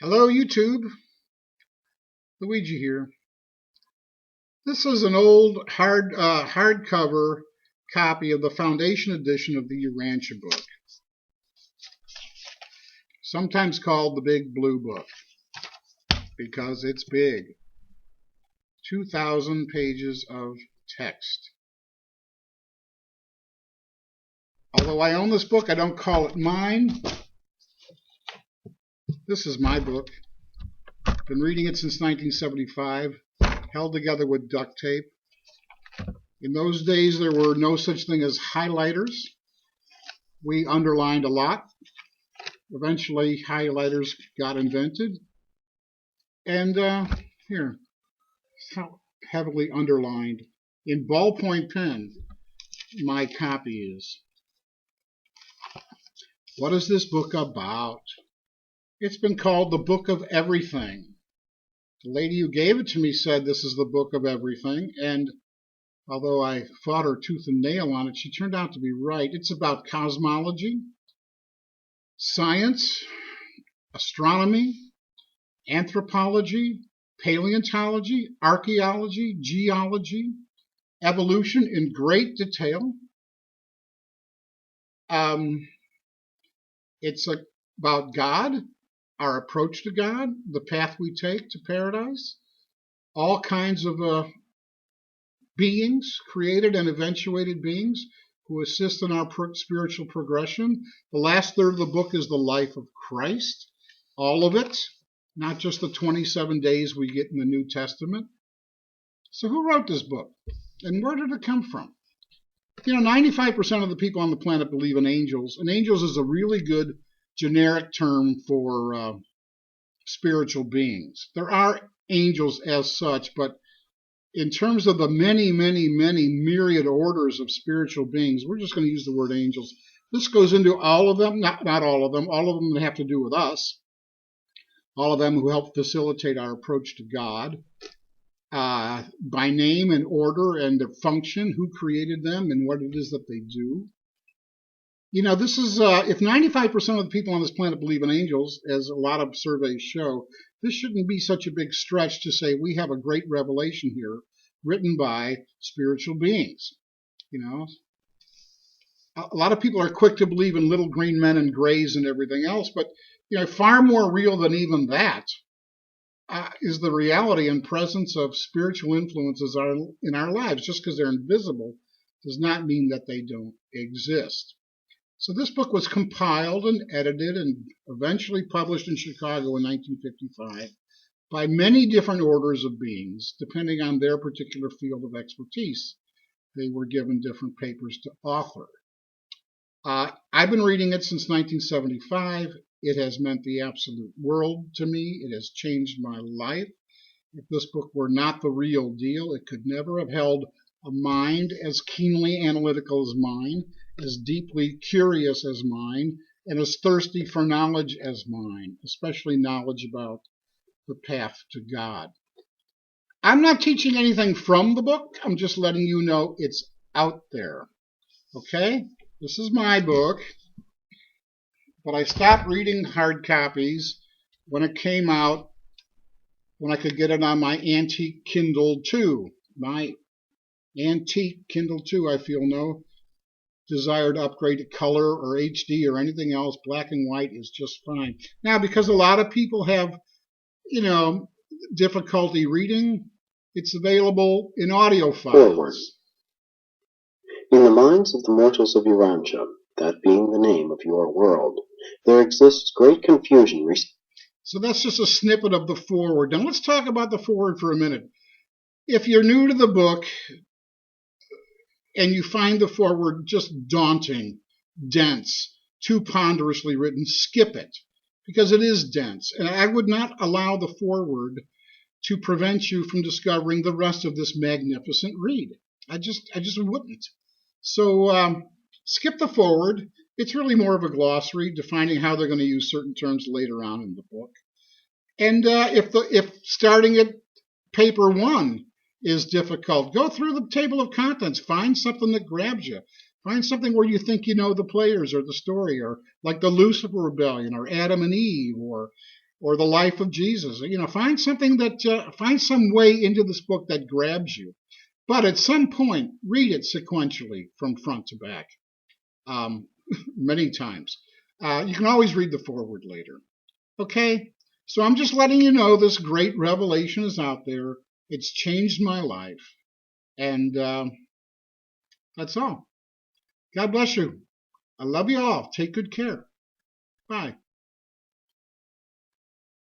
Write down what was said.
Hello YouTube, Luigi here. This is an old hardcover copy of the Foundation edition of the Urantia Book, sometimes called the Big Blue Book because it's big. 2,000 pages of text. Although I own this book, I don't call it mine. This is my book. Been reading it since 1975, held together with duct tape. In those days, there were no such thing as highlighters. We underlined a lot. Eventually, highlighters got invented. And here, how heavily underlined. In ballpoint pen, my copy is. What is this book about? It's been called the Book of Everything. The lady who gave it to me said this is the book of everything, and although I fought her tooth and nail on it, she turned out to be right. It's about cosmology, science, astronomy, anthropology, paleontology, archaeology, geology, evolution in great detail. It's about God, our approach to God, the path we take to paradise, all kinds of beings, created and eventuated beings who assist in our spiritual progression. The last third of the book is the life of Christ, all of it, not just the 27 days we get in the New Testament. So who wrote this book, and where did it come from? You know, 95% of the people on the planet believe in angels, and angels is a really good generic term for spiritual beings. There are angels as such, but in terms of the many myriad orders of spiritual beings, we're just going to use the word angels. This goes into all of them, not all of them that have to do with us, all of them who help facilitate our approach to God, by name and order and their function, who created them and what it is that they do. You know, this is, if 95% of the people on this planet believe in angels, as a lot of surveys show, this shouldn't be such a big stretch to say we have a great revelation here written by spiritual beings. You know, a lot of people are quick to believe in little green men and grays and everything else, but, you know, far more real than even that is the reality and presence of spiritual influences in our lives. Just because they're invisible does not mean that they don't exist. So this book was compiled and edited and eventually published in Chicago in 1955 by many different orders of beings, depending on their particular field of expertise. They were given different papers to author. I've been reading it since 1975. It has meant the absolute world to me. It has changed my life. If this book were not the real deal, it could never have held a mind as keenly analytical as mine, as deeply curious as mine, and as thirsty for knowledge as mine, especially knowledge about the path to God. I'm not teaching anything from the book. I'm just letting you know it's out there. Okay? This is my book, but I stopped reading hard copies when it came out, when I could get it on my antique Kindle 2. My antique Kindle 2, I feel no desire to upgrade to color or HD or anything else. Black and white is just fine. Now, because a lot of people have, you know, difficulty reading, it's available in audio files. Forward. In the minds of the mortals of Urantia, that being the name of your world, there exists great confusion. So that's just a snippet of the foreword. Now let's talk about the foreword for a minute. If you're new to the book and you find the foreword just daunting, dense, too ponderously written, skip it, because it is dense. And I would not allow the foreword to prevent you from discovering the rest of this magnificent read. I just wouldn't. So skip the foreword. It's really more of a glossary defining how they're going to use certain terms later on in the book. And if starting at paper 1 is difficult, go through the table of contents. Find something that grabs you. Find something where you think you know the players or the story, or like the Lucifer Rebellion, or Adam and Eve, or or the life of Jesus. Find something find some way into this book that grabs you. But at some point, read it sequentially from front to back, um, many times. You can always read the foreword later. Okay? So I'm just letting you know this great revelation is out there. It's changed my life. And that's all. God bless you. I love you all. Take good care. Bye.